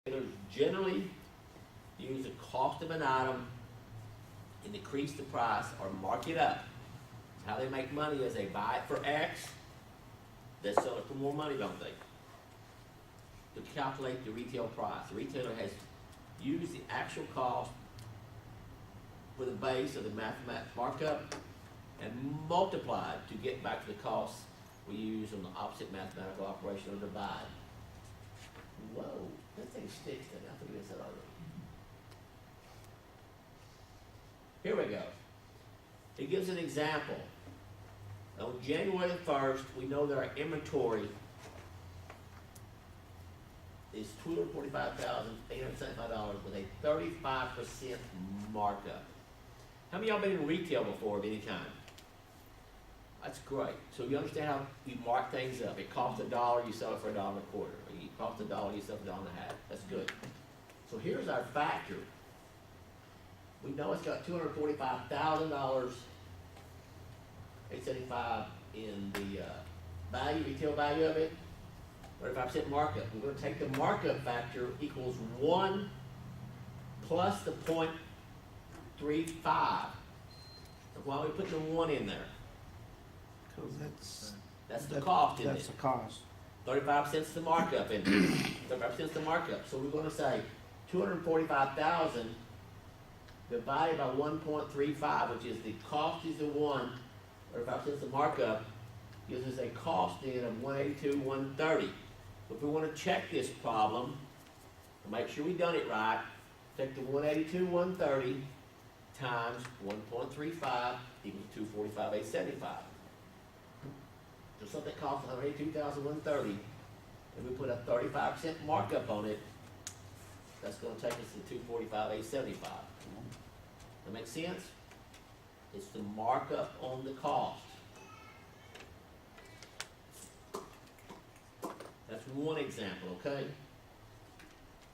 Retailers generally use the cost of an item and decrease the price or mark it up. How they make money is they buy it for X, they sell it for more money, don't they? To calculate the retail price. The retailer has used the actual cost for the base of the mathematical markup and multiplied to get back to the cost we use on the opposite mathematical operation of divide. Whoa, that thing sticks to me. I think I said already. Here we go. It gives an example. On January the 1st, we know that our inventory is $245,875 with a 35% markup. How many of y'all been in retail before of any kind? That's great. So you understand how you mark things up. It costs $1, you sell it for $1.25. Or it costs $1, you sell it for $1.50. That's good. So here's our factor. We know it's got $245,000, $875 in the value, retail value of it, 35% markup. We're going to take the markup factor equals 1 plus the 0.35. So why are we putting the 1 in there? Because That's the cost, isn't that's it? the cost. 35 cents the markup in there. 35 cents the markup. So we're going to say 245,000 divided by 1.35, which is the cost is the 1, 35 cents the markup, gives us a cost then of 182,130. So if we want to check this problem, to make sure we done it right, take the 182,130 times 1.35 equals 245,875. So something costs 182,130, and we put a 35% markup on it, that's going to take us to 245,875. That make sense? It's the markup on the cost. That's one example, okay?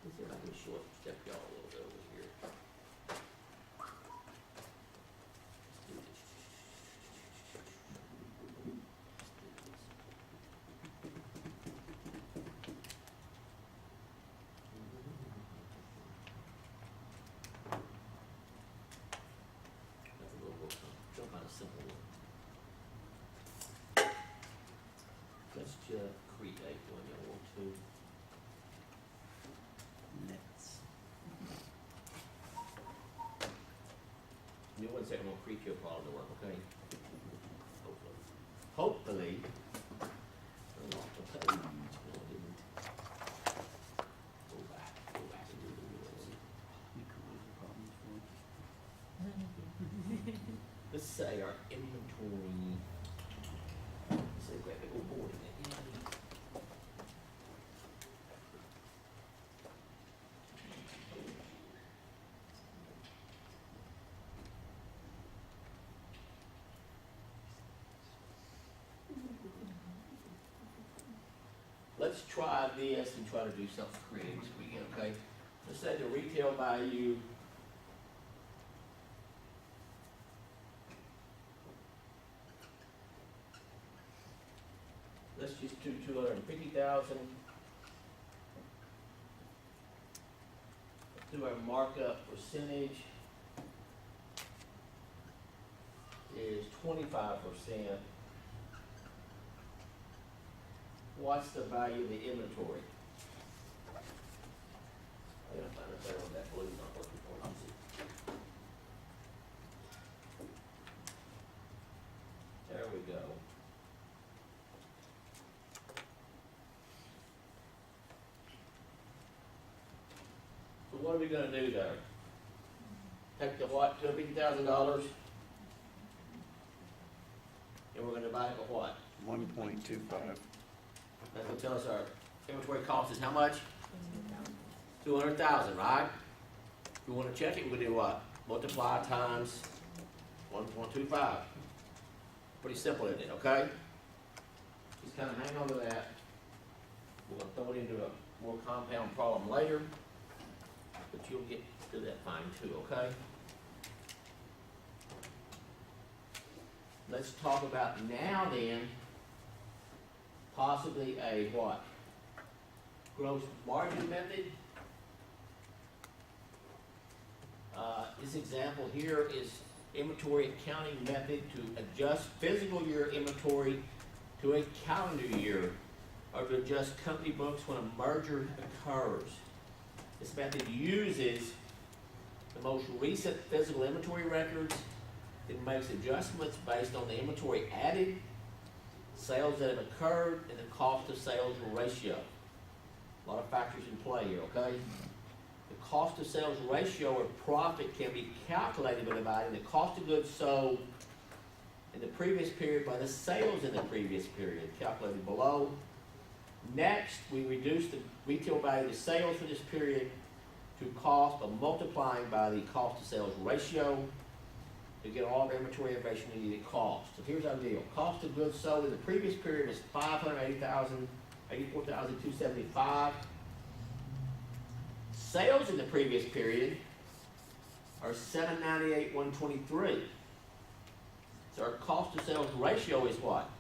Let's see if I can short step y'all a little bit over here. Let's do this. That's a little more jump on a simple one. Let's just create one y'all want to. Nets. Give me 1 second, I'm gonna create your problem to work, okay? Hopefully. Hopefully. I lost the page. No, I didn't. Go back and do the rules. You could lose the problems for it. Let's say our inventory, let's say grab a big old board in it. Let's try this and try to do something creative this weekend, okay? Let's say the retail value let's just do 250,000. Do our markup percentage is 25%. What's the value of the inventory? I gotta find a better one. That blue's not working for me. There we go. So what are we gonna do there? Take the what, $250,000? And we're gonna divide it by what? 1.25. That's gonna tell us our inventory cost is how much? 200,000, right? If we wanna check it, we're gonna do what? Multiply times 1.25. Pretty simple, isn't it, okay? Just kinda hang on to that. We're gonna throw it into a more compound problem later, but you'll get to that fine too, okay? Let's talk about now then, possibly a what? Gross margin method This example here is inventory accounting method to adjust physical year inventory to a calendar year, or to adjust company books when a merger occurs. This method uses the most recent physical inventory records. It makes adjustments based on the inventory added, sales that have occurred, and the cost of sales ratio. A lot of factors in play here, okay? The cost of sales ratio or profit can be calculated by dividing the cost of goods sold in the previous period by the sales in the previous period, calculated below. Next, we reduce the retail value of sales for this period to cost by multiplying by the cost of sales ratio to get all the inventory information needed at cost. So here's our deal. Cost of goods sold in the previous period is $584,275. Sales in the previous period are $798,123. So our cost of sales ratio is what?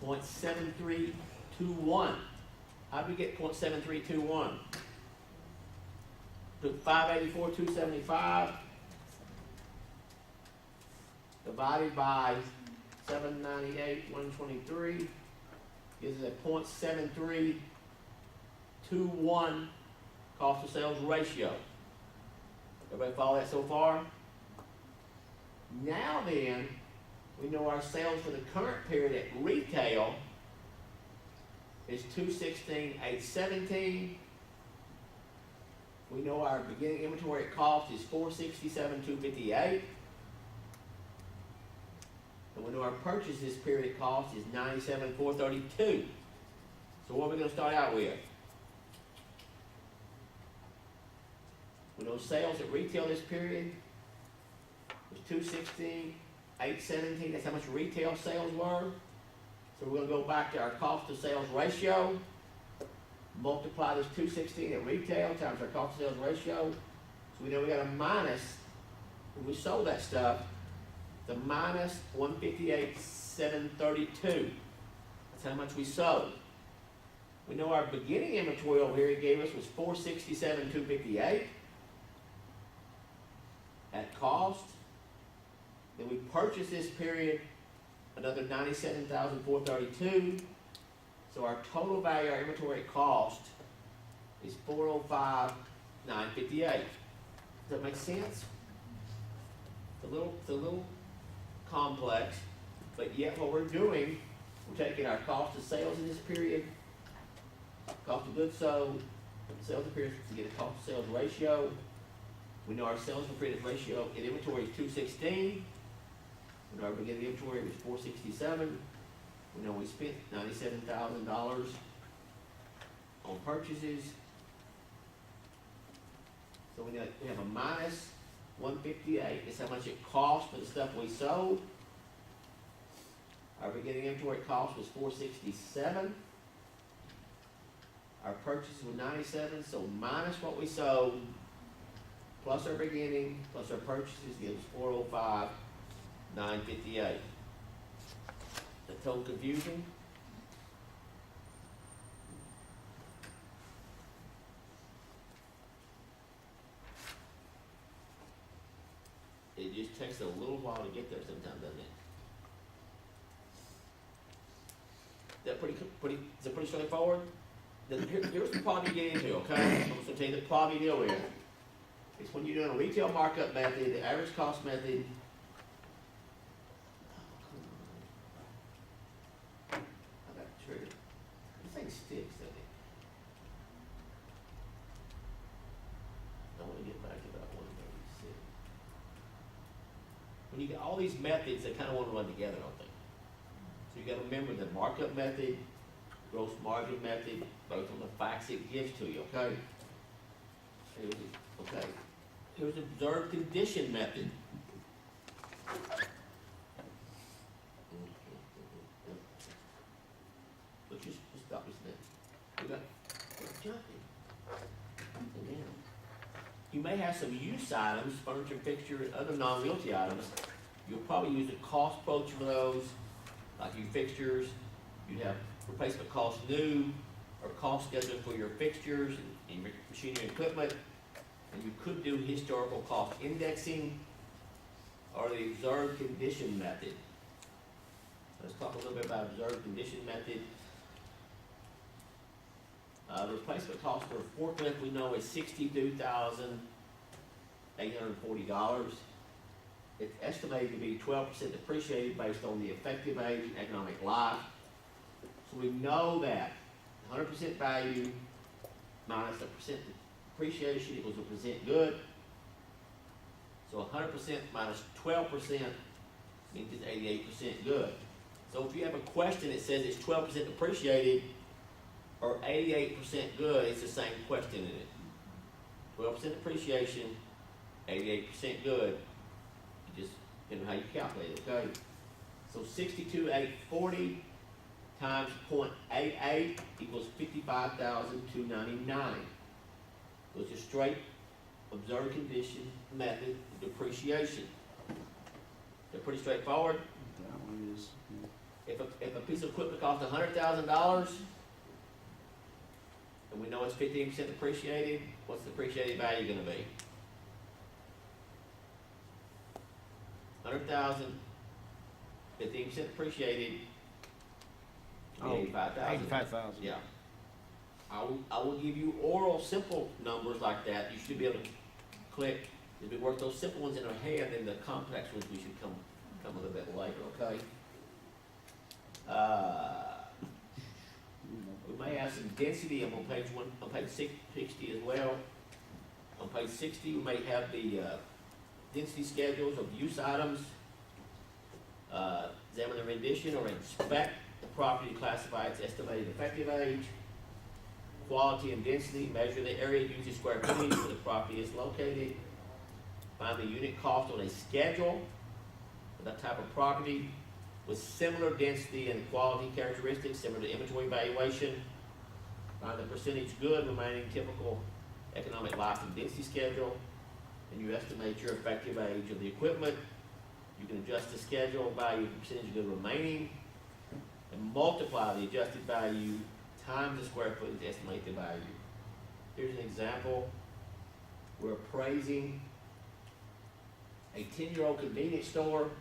0.7321. How do we get 0.7321? Took 584,275 divided by 798,123 gives us a 0.7321 cost of sales ratio. Everybody follow that so far? Now then, we know our sales for the current period at retail is $216,817. We know our beginning inventory at cost is $467,258. And we know our purchase this period cost is $97,432. So what are we going to start out with? We know sales at retail this period was $216,817. That's how much retail sales were. So we're going to go back to our cost of sales ratio, multiply this $216 at retail times our cost of sales ratio. So we know we got a minus, when we sold that stuff, the minus $158,732. That's how much we sold. We know our beginning inventory over here he gave us was $467,258 at cost. Then we purchased this period another $97,432. So our total value of our inventory at cost is $405,958. Does that make sense? It's a little complex, but yet what we're doing, we're taking our cost of sales in this period, cost of goods sold, sales in period to get a cost of sales ratio. We know our sales per period ratio in inventory is 216. We know our beginning inventory was 467. We know we spent $97,000 on purchases. So we have a minus 158 is how much it cost for the stuff we sold. Our beginning inventory cost was 467. Our purchases were 97, so minus what we sold, plus our beginning, plus our purchases gives 405,958. The total confusion? It just takes a little while to get there sometimes, doesn't it? Is that pretty straightforward? Then here's the problem you get into, okay? I'm going to tell you the problem you deal with. It's when you're doing a retail markup method, the average cost method. I got triggered. This thing sticks, doesn't it? I want to get back to about 136. When you get all these methods, they kind of want to run together, don't they? So you got to remember the markup method, gross margin method, both on the facts it gives to you, okay? Okay. Here's the observed condition method. Let's just stop this minute. We're jumping. Again. You may have some use items, furniture, fixture, and other non-realty items. You'll probably use a cost approach for those, like your fixtures. You'd have replacement cost new, or cost schedule for your fixtures and your machinery and equipment. And you could do historical cost indexing or the observed condition method. Let's talk a little bit about observed condition method. The replacement cost for a forklift we know is $62,840. It's estimated to be 12% depreciated based on the effective age and economic life. So we know that 100% value minus a percent depreciation equals a percent good. So 100% minus 12% means it's 88% good. So if you have a question that says it's 12% depreciated or 88% good, it's the same question in it. 12% depreciation, 88% good. You just depending on how you calculate it, okay? So 62,840 times 0.88 equals 55,299. So it's a straight observed condition method of depreciation. They're pretty straightforward. That one is, If a piece of equipment costs $100,000, and we know it's 15% depreciated, what's the depreciated value gonna be? 100,000, 15% depreciated, Oh, 85,000. 85,000. Yeah. I will give you oral simple numbers like that. You should be able to click. If we work those simple ones in our head, then the complex ones we should come a little bit later, okay? We may have some density on page 60 as well. On page 60, we may have the density schedules of use items. Examine the rendition or inspect the property to classify its estimated effective age. Quality and density, measure the area used in square footage where the property is located. Find the unit cost on a schedule for that type of property with similar density and quality characteristics, similar to inventory valuation. Find the percentage good remaining typical economic life and density schedule. And you estimate your effective age of the equipment. You can adjust the schedule value of percentage good remaining and multiply the adjusted value times the square footage to estimate the value. Here's an example. We're appraising a 10-year-old convenience store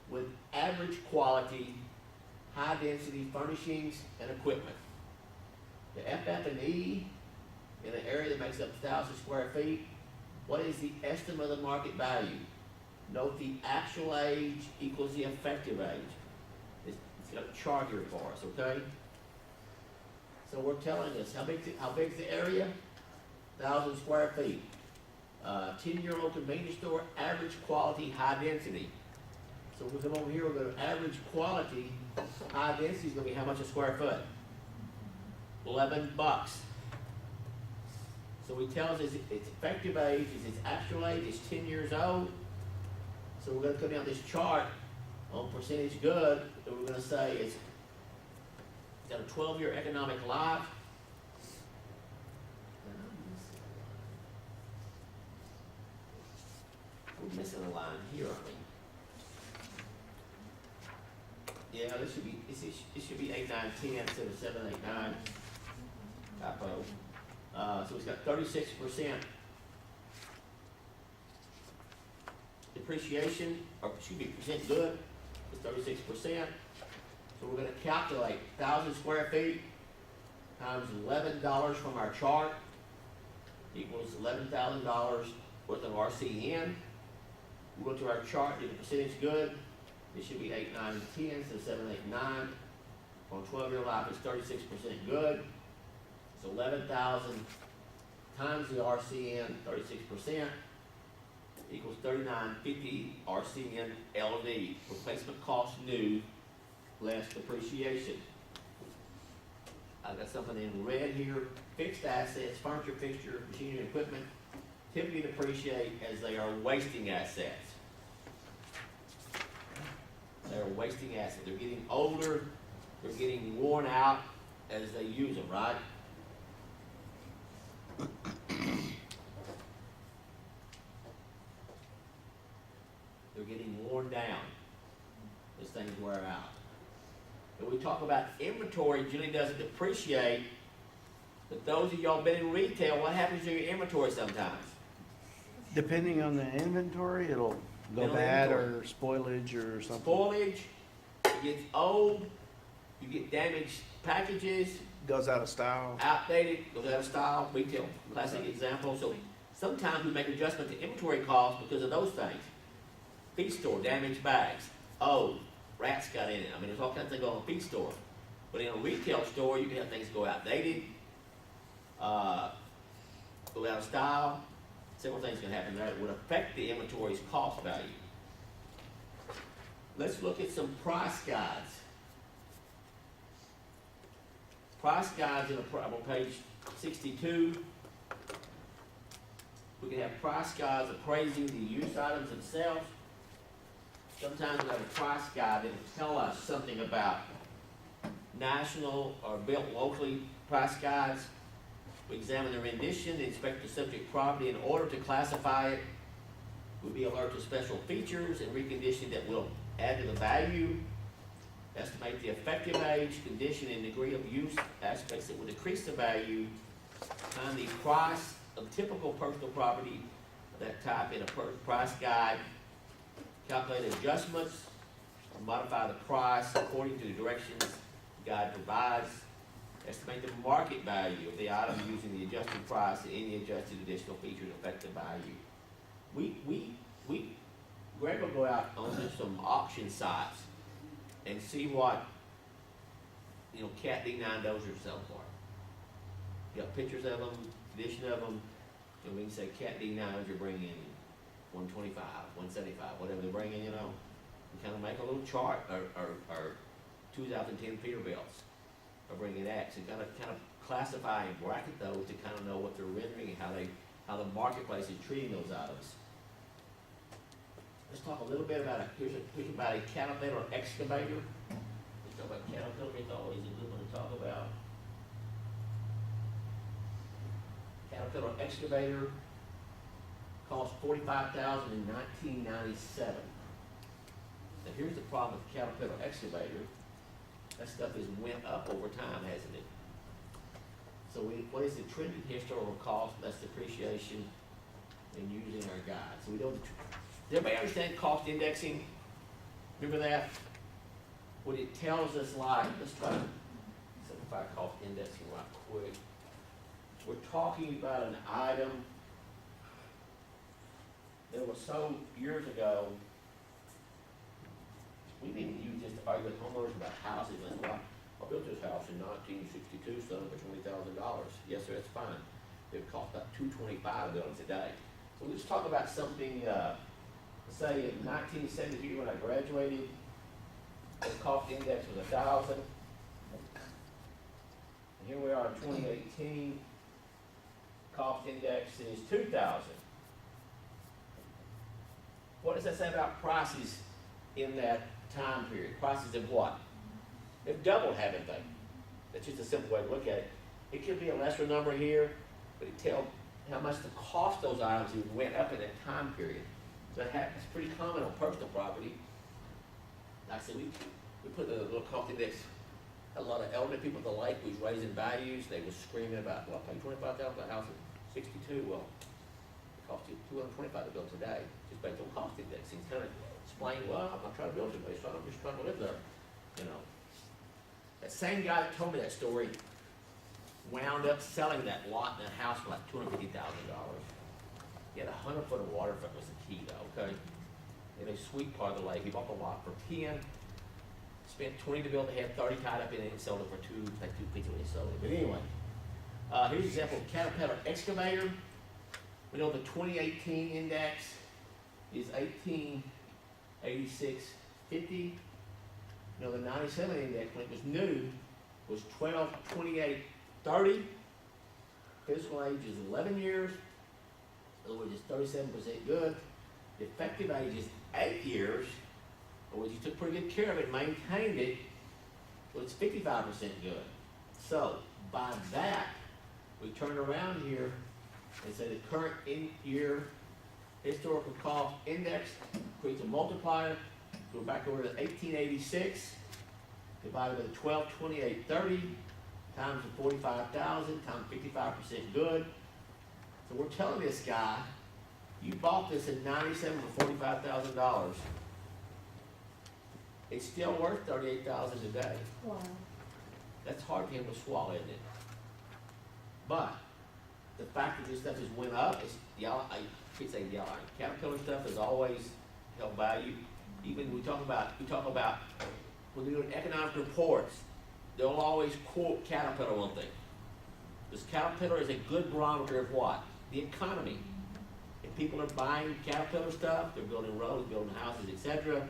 with average quality, high density furnishings and equipment. The FF&E in an area that makes up 1,000 square feet, what is the estimate of the market value? Note the actual age equals the effective age. It's got a chart here for us, okay? So we're telling us how big's the area? 1,000 square feet. 10-year-old convenience store, average quality, high density. So we come over here, we're gonna average quality, high density is gonna be how much a square foot? $11. So he tells us its effective age is its actual age, it's 10 years old. So we're gonna come down this chart on percentage good, and we're gonna say it's got a 12-year economic life. We're missing a line here, aren't we? Yeah, this should be, it should be 8, 9, 10 instead of 7, 8, 9. Typo. So it's got 36% depreciation, or excuse me, percent good, it's 36%. So we're gonna calculate 1,000 square feet times $11 from our chart equals $11,000 worth of RCN. We go to our chart, do the percentage good. It should be 8, 9, 10 instead of 7, 8, 9. On 12-year life, it's 36% good. So 11,000 times the RCN, 36%, equals 3950 RCN LD. Replacement cost new, less depreciation. I've got something in red here. Fixed assets, furniture, fixture, machinery, and equipment typically depreciate as they are wasting assets. They're wasting assets. They're getting older, they're getting worn out as they use them, right? They're getting worn down as things wear out. And we talk about inventory generally doesn't depreciate But those of y'all been in retail, what happens to your inventory sometimes? Depending on the inventory, it'll go Depending on the bad inventory. or spoilage or something. Spoilage, it gets old, you get damaged packages, Goes out of style. outdated, goes out of style, retail, classic example. So sometimes we make adjustment to inventory costs because of those things. Feed store, damaged bags, oh, rats got in it. I mean, there's all kinds of things going on in a feed store. But in a retail store, you can have things go outdated, go out of style. Several things can happen there that would affect the inventory's cost value. Let's look at some price guides. Price guides on page 62. We can have price guides appraising the used items themselves. Sometimes we have a price guide that will tell us something about national or built locally price guides. We examine the rendition, inspect the subject property in order to classify it. We'll be alert to special features and recondition that will add to the value. Estimate the effective age, condition, and degree of use aspects that will decrease the value. Find the price of typical personal property of that type in a price guide. Calculate adjustments, modify the price according to the directions the guide provides. Estimate the market value of the item using the adjusted price and any adjusted additional features affect the value. Greg will go out onto some auction sites and see what, Cat D9 dozers sell for. You got pictures of them, condition of them, and we can say Cat D9s are bringing 125, 175, whatever they're bringing, and kind of make a little chart, or 2010 Peterbilts are bringing X, and kind of classify and bracket those to kind of know what they're rendering and how the marketplace is treating those items. Let's talk a little bit about here's about a Caterpillar excavator. Let's talk about Caterpillar. It's always a good one to talk about. Caterpillar excavator cost $45,000 in 1997. Now here's the problem with the Caterpillar excavator. That stuff has went up over time, hasn't it? So what is the trending historical cost, less depreciation, and using our guide? So we don't. Does everybody understand cost indexing? Remember that? What it tells us, like, let's try to simplify cost indexing right quick. We're talking about an item that was sold years ago. We didn't use this to argue with homeowners about houses. Well, I built this house in 1962, selling for $20,000. Yes, sir, that's fine. It would cost about $225 to build it today. So let's talk about something. Say in 1973 when I graduated, the cost index was 1,000. And here we are in 2018. Cost index is 2,000. What does that say about prices in that time period? Prices of what? They've doubled, haven't they? That's just a simple way to look at it. It could be a lesser number here, but it tells how much the cost of those items went up in that time period. That happens pretty common on personal property. Like I said, we put the little cost index. A lot of elderly people at the lake was raising values. They were screaming about, well, I paid $25,000 for a house at 62. Well, it cost you $225 to build today, just based on cost indexing. It's kind of explain, well, I'm not trying to build it, I'm just trying to live there. That same guy that told me that story wound up selling that lot and that house for like $250,000. He had 100 foot of waterfront was the key though, okay? In a sweet part of the lake. He bought the lot for 10, spent 20 to build it, had 30 tied up in it, and sold it for like 250 when he sold it. But anyway, here's an example of Caterpillar excavator. We know the 2018 index is 1886.50. You know, the 97 index when it was new was 1228.30. Physical age is 11 years. In other words, it's 37% good. The effective age is 8 years. In other words, you took pretty good care of it, maintained it. Well, it's 55% good. So, by that, we turn around here and say the current year historical cost index creates a multiplier. Go back over to 1886, divided by 1228.30. times the 45,000 times 55% good. So we're telling this guy, you bought this in '97 for $45,000. It's still worth $38,000 today. Wow. That's hard for him to swallow, isn't it? But the fact that this stuff has went up, it's y'all. I keep saying y'all. Caterpillar stuff has always held value. Even we talk about when we do economic reports, they'll always quote Caterpillar one thing. Because Caterpillar is a good barometer of what? The economy. If people are buying Caterpillar stuff, they're building roads, building houses, etc.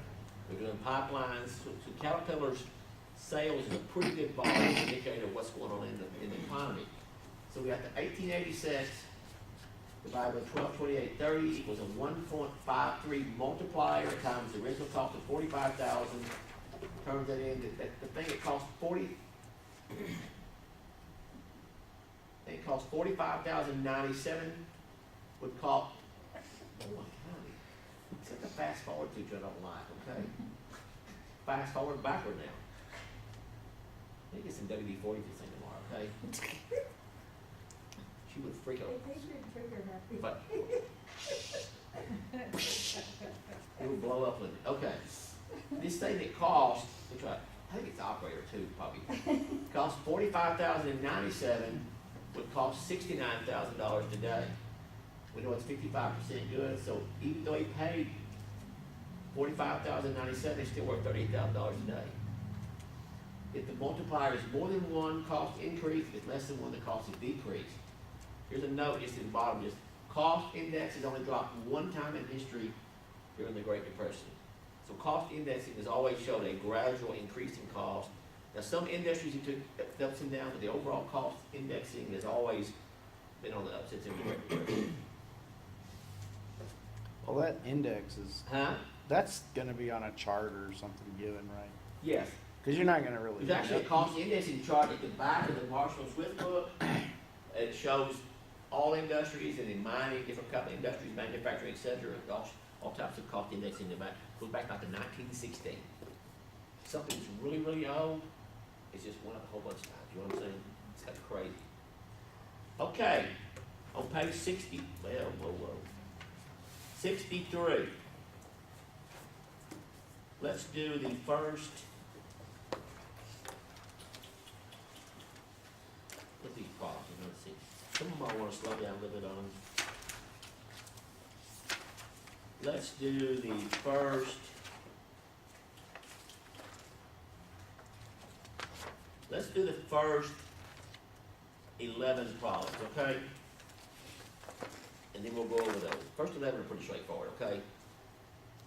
They're doing pipelines. So Caterpillar's sales is a pretty good volume indicator of what's going on in the economy. So we got the 1886 divided by 1228.30 equals a 1.53 multiplier times the original cost of 45,000. Turns that in, the thing that cost 40, it cost 45,097 would cost, oh my God, it's like a fast forward feature I don't like, okay? Fast forward backward now. Let me get some WD-40 this thing tomorrow, okay? She would freak out. It makes me trigger happy. But it will blow up with it. Okay. This thing that cost, which I think it's operator too, probably, cost $45,097, would cost $69,000 today. We know it's 55% good, so even though he paid $45,097, it's still worth $38,000 today. If the multiplier is more than one cost increase, if it's less than one, the cost is decreased. Here's a note just at the bottom, just cost index has only dropped one time in history during the Great Depression. So cost indexing has always showed a gradual increase in cost. Now some industries it took ups and downs, but the overall cost indexing has always been on the up since the Great Depression. Well, that index is, Huh? that's gonna be on a chart or something given, right? Yes. Cause you're not gonna really. There's actually a cost indexing chart at the back of the Marshall Swift book. It shows all industries and in mining, different company industries, manufacturing, et cetera, all types of cost indexing in the back. Goes back to 1916. Something that's really, really old, it's just went up a whole bunch of times. You know what I'm saying? It's kind of crazy. Okay, on page 60, whoa. 63. Let's do the first. What's these problems? Let's see. Some of them I want to slow down a little bit on. Let's do the first. Let's do the first 11 problems, okay? And then we'll go over those. First 11 are pretty straightforward, okay?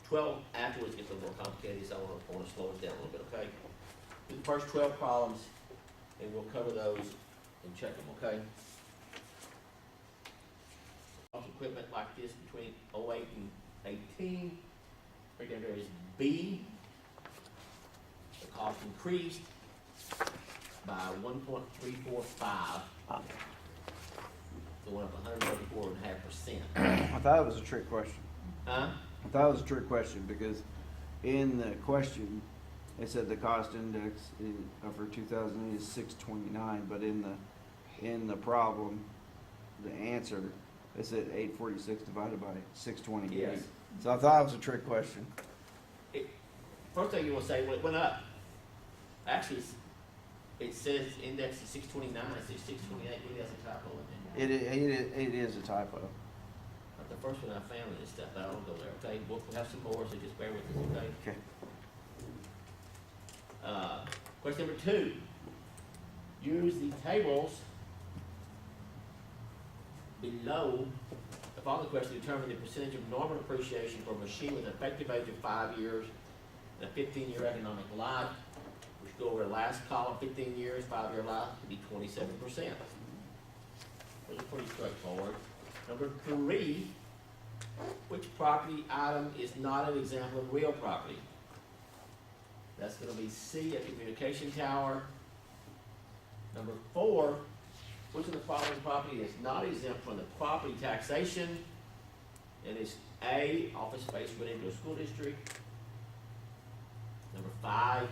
12 afterwards gets a little more complicated, so I want to slow us down a little bit, okay? Do the first 12 problems, and we'll cover those and check them, okay? Equipment like this between 08 and 18. Right there is B. The cost increased by 1.345. So it went up 134.5%. I thought it was a trick question. Huh? I thought it was a trick question because in the question, it said the cost index for 2008 is 629, but in the problem, the answer, it said 846 divided by 628. Yes. So I thought it was a trick question. First thing you want to say, well, it went up. Actually, it says index is 629, it says 628, maybe that's a typo in there. It is a typo. Not the first one I found in this stuff, I don't go there, okay? We'll have some more, so just bear with us, okay? Okay. Question number 2. Use the tables below the following question to determine the percentage of normal appreciation for a machine with an effective age of 5 years and a 15-year economic life. We should go over the last column, 15 years, 5-year life, to be 27%. Those are pretty straightforward. Number 3, which property item is not an example of real property? That's going to be C, a communication tower. Number 4, which of the following property is not exempt from the property taxation? And it's A, office space rented to a school district. Number 5,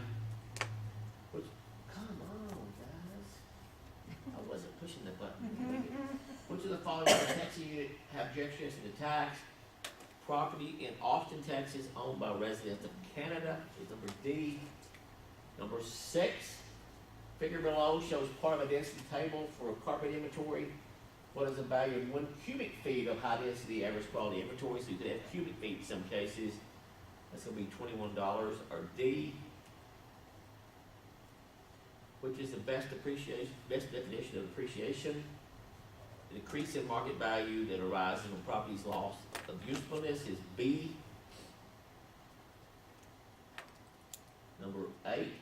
which, come on, guys. wasn't pushing the button. Which of the following does the taxi unit have objections to the tax? Property in Austin, Texas, owned by residents of Canada is number D. Number 6, figure below shows part of a density table for a carpet inventory. What is the value of 1 cubic feet of high density average quality inventory? So you could have cubic feet in some cases. That's gonna be $21. Or D, which is the best definition of appreciation? The decrease in market value that arises when property's loss of usefulness is B. Number 8,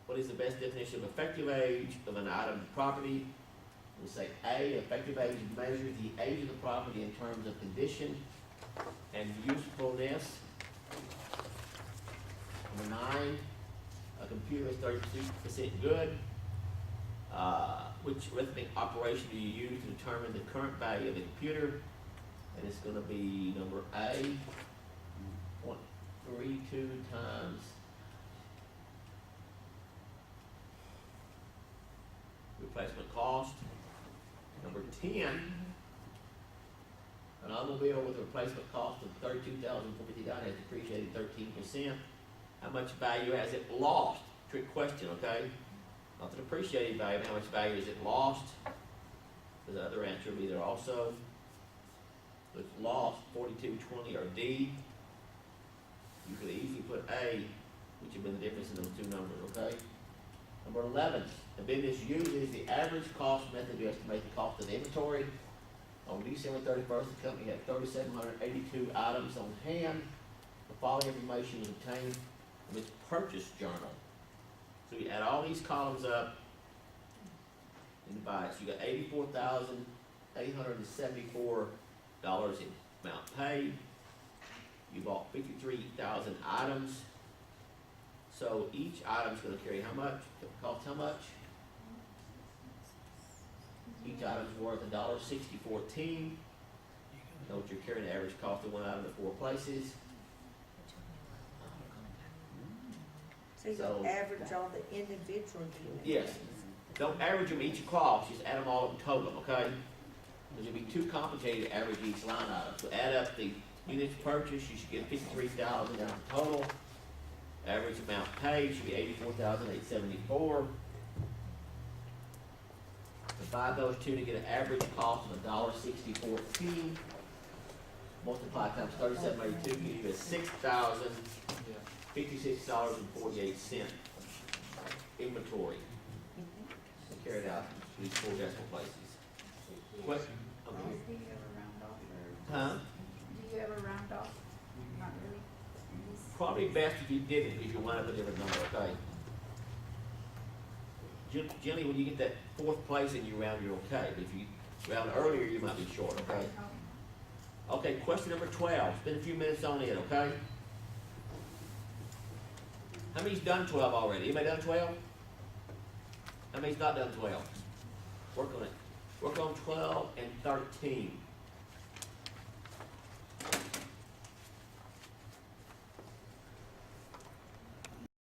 what is the best definition of effective age of an item of property? We'll say A, effective age measures the age of the property in terms of condition and usefulness. Number 9, a computer is 32% good. Which arithmetic operation do you use to determine the current value of the computer? And it's gonna be number A, 0.32 times replacement cost. Number 10, an automobile with a replacement cost of $32,450 has depreciated 13%. How much value has it lost? Trick question, okay? Not the depreciated value, but how much value is it lost? The other answer will be there also. So it's lost 42.20 or D. You could easily put A, which would be the difference in those two numbers, okay? Number 11, the business uses the average cost method to estimate the cost of the inventory. On December 31st, the company had 3,782 items on hand. The following information was obtained from its purchase journal. So you add all these columns up and divide. So you got $84,874 in amount paid. You bought 53,000 items. So each item's gonna carry how much? Cost how much? Each item's worth $1.6014. Note you're carrying the average cost of one item to 4 places. So you So- average all the individual units? Yes. Don't average them each across, just add them all up and total them, okay? Because it'd be too complicated to average each line item. So add up the units purchased, you should get 53,000 down total. Average amount paid should be 84,874. Divide those two to get an average cost of $1.6014. Multiply times 3782 gives you a $6,056.48 inventory. And carry it out to these 4 decimal places. What? Okay. Do you ever round off or? Huh? Do you ever round off? Not really? Probably best if you didn't, because you'll wind up with a different number, okay? Generally, when you get that 4th place and you round, you're okay, but if you round earlier, you might be short, okay? Okay, question number 12, spend a few minutes on it, okay? How many's done 12 already? Anybody done 12? How many's not done 12? Work on it. Work on 12 and 13.